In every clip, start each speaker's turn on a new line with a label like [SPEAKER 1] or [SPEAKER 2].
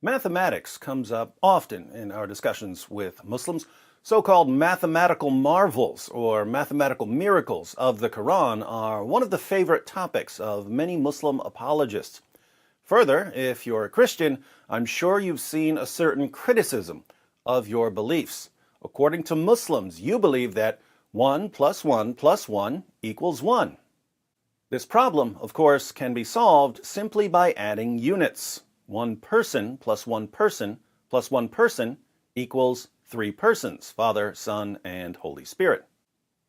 [SPEAKER 1] Mathematics comes up often in our discussions with Muslims. So-called mathematical marvels or mathematical miracles of the Quran are one of the favorite topics of many Muslim apologists. Further, if you're a Christian, I'm sure you've seen a certain criticism of your beliefs. According to Muslims, you believe that 1 plus 1 plus 1 equals 1. This problem, of course, can be solved simply by adding units. One person plus one person plus one person equals 3 persons, Father, Son, and Holy Spirit.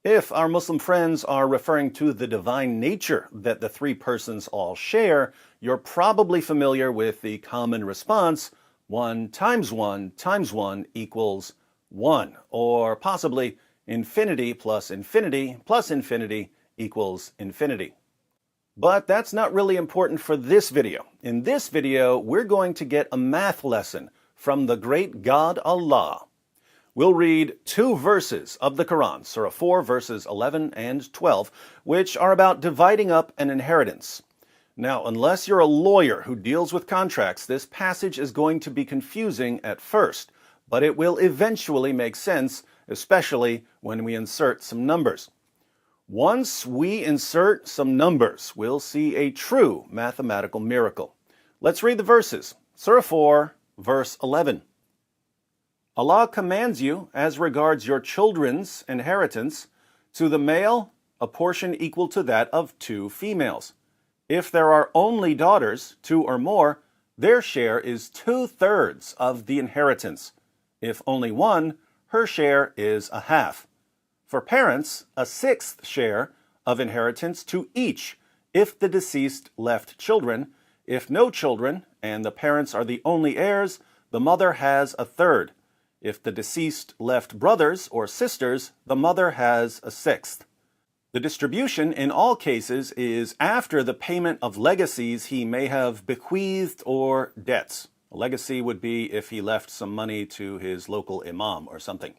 [SPEAKER 1] If our Muslim friends are referring to the divine nature that the 3 persons all share, you're probably familiar with the common response, 1 times 1 times 1 equals 1, or possibly infinity plus infinity plus infinity equals infinity. But that's not really important for this video. In this video, we're going to get a math lesson from the great God Allah. We'll read 2 verses of the Quran, Surah 4, verses 11 and 12, which are about dividing up an inheritance. Now, unless you're a lawyer who deals with contracts, this passage is going to be confusing at first, but it will eventually make sense, especially when we insert some numbers. Once we insert some numbers, we'll see a true mathematical miracle. Let's read the verses. Surah 4, verse 11. Allah commands you, as regards your children's inheritance, to the male, a portion equal to that of 2 females. If there are only daughters, 2 or more, their share is 2/3 of the inheritance. If only one, her share is a half. For parents, a 1/6 share of inheritance to each if the deceased left children. If no children and the parents are the only heirs, the mother has 1/3. If the deceased left brothers or sisters, the mother has a 1/6. The distribution in all cases is after the payment of legacies he may have bequeathed or debts. A legacy would be if he left some money to his local imam or something.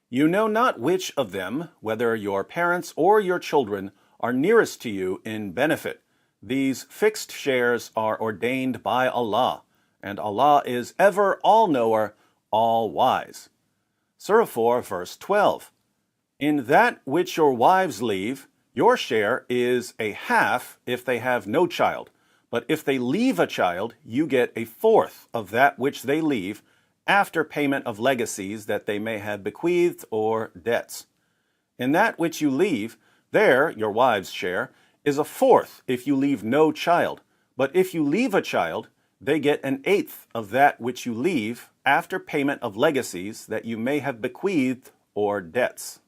[SPEAKER 1] You know not which of them, whether your parents or your children, are nearest to you in benefit. These fixed shares are ordained by Allah, and Allah is ever all-knower, all-wise. Surah 4, verse 12. In that which your wives leave, your share is a half if they have no child, but if they leave a child, you get a 1/4 of that which they leave, after payment of legacies that they may have bequeathed or debts. In that which you leave, there, your wife's share, is a 1/4 if you leave no child, but if you leave a child, they get an 1/8 of that which you leave, after payment of legacies that you may have bequeathed or debts.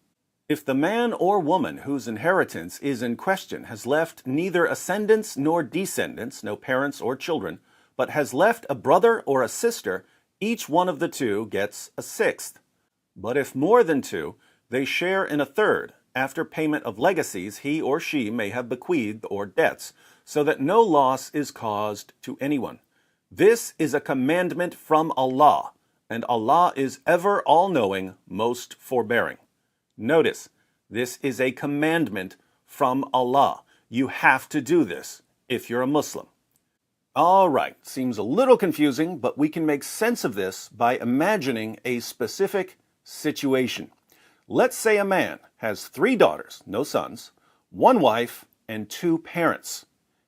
[SPEAKER 1] If the man or woman whose inheritance is in question has left neither ascendants nor descendants, no parents or children, but has left a brother or a sister, each one of the 2 gets a 1/6. But if more than 2, they share in a 1/3, after payment of legacies he or she may have bequeathed or debts, so that no loss is caused to anyone. This is a commandment from Allah, and Allah is ever all-knowing, most forbearing. Notice, this is a commandment from Allah. You have to do this if you're a Muslim. All right, seems a little confusing, but we can make sense of this by imagining a specific situation. Let's say a man has 3 daughters, no sons, 1 wife, and 2 parents.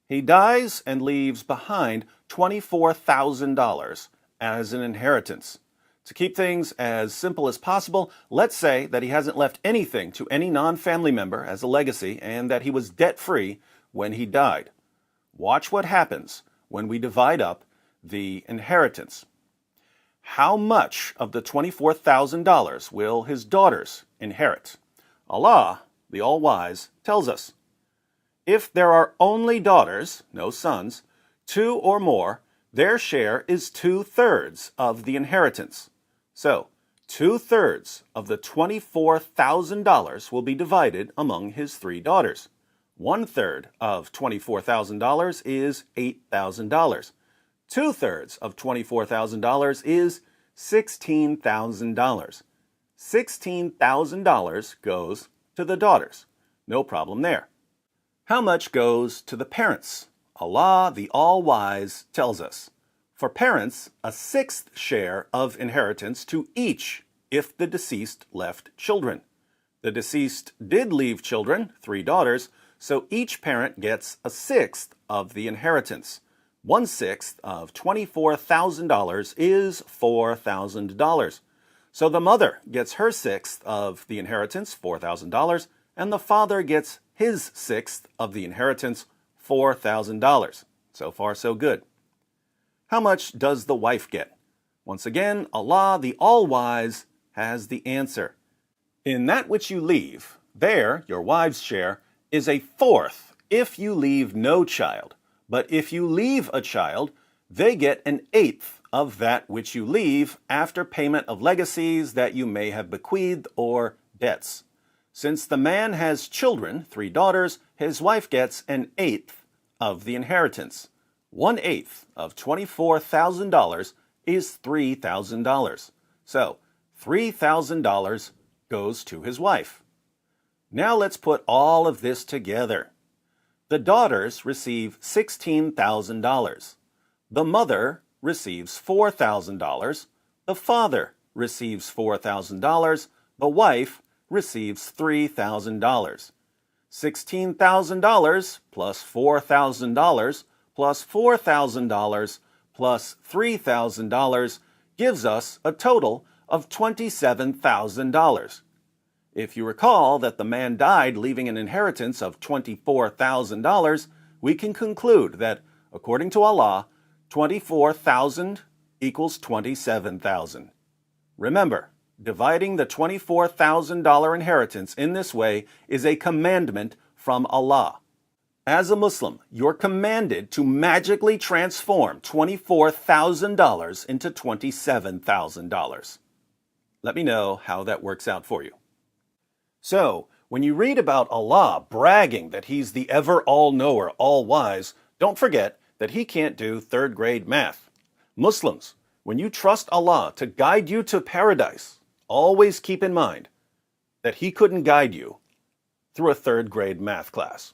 [SPEAKER 1] He dies and leaves behind $24,000 as an inheritance. To keep things as simple as possible, let's say that he hasn't left anything to any non-family member as a legacy and that he was debt-free when he died. Watch what happens when we divide up the inheritance. How much of the $24,000 will his daughters inherit? Allah, the All-Wise, tells us, if there are only daughters, no sons, 2 or more, their share is 2/3 of the inheritance. So, 2/3 of the $24,000 will be divided among his 3 daughters. 1/3 of $24,000 is $8,000. 2/3 of $24,000 is $16,000. $16,000 goes to the daughters. No problem there. How much goes to the parents? Allah, the All-Wise, tells us, For parents, a sixth share of inheritance to each if the deceased left children. The deceased did leave children, 3 daughters, so each parent gets a sixth of the inheritance. 1/6 of $24,000 is $4,000. So the mother gets her sixth of the inheritance, $4,000, and the father gets his sixth of the inheritance, $4,000. So far, so good. How much does the wife get? Once again, Allah, the All-Wise, has the answer. In that which you leave, there, your wife's share, is a fourth if you leave no child. But if you leave a child, they get an eighth of that which you leave after payment of legacies that you may have bequeathed or debts. Since the man has children, 3 daughters, his wife gets an eighth of the inheritance. 1/8 of $24,000 is $3,000. So, $3,000 goes to his wife. Now let's put all of this together. The daughters receive $16,000. The mother receives $4,000. The father receives $4,000. The wife receives $3,000. $16,000 plus $4,000 plus $4,000 plus $3,000 gives us a total of $27,000. If you recall that the man died leaving an inheritance of $24,000, we can conclude that, according to Allah, 24,000 equals 27,000. Remember, dividing the $24,000 inheritance in this way is a commandment from Allah. As a Muslim, you're commanded to magically transform $24,000 into $27,000. Let me know how that works out for you. So, when you read about Allah bragging that He's the ever all-knower, all-wise, don't forget that He can't do third-grade math. Muslims, when you trust Allah to guide you to paradise, always keep in mind that He couldn't guide you through a third-grade math class.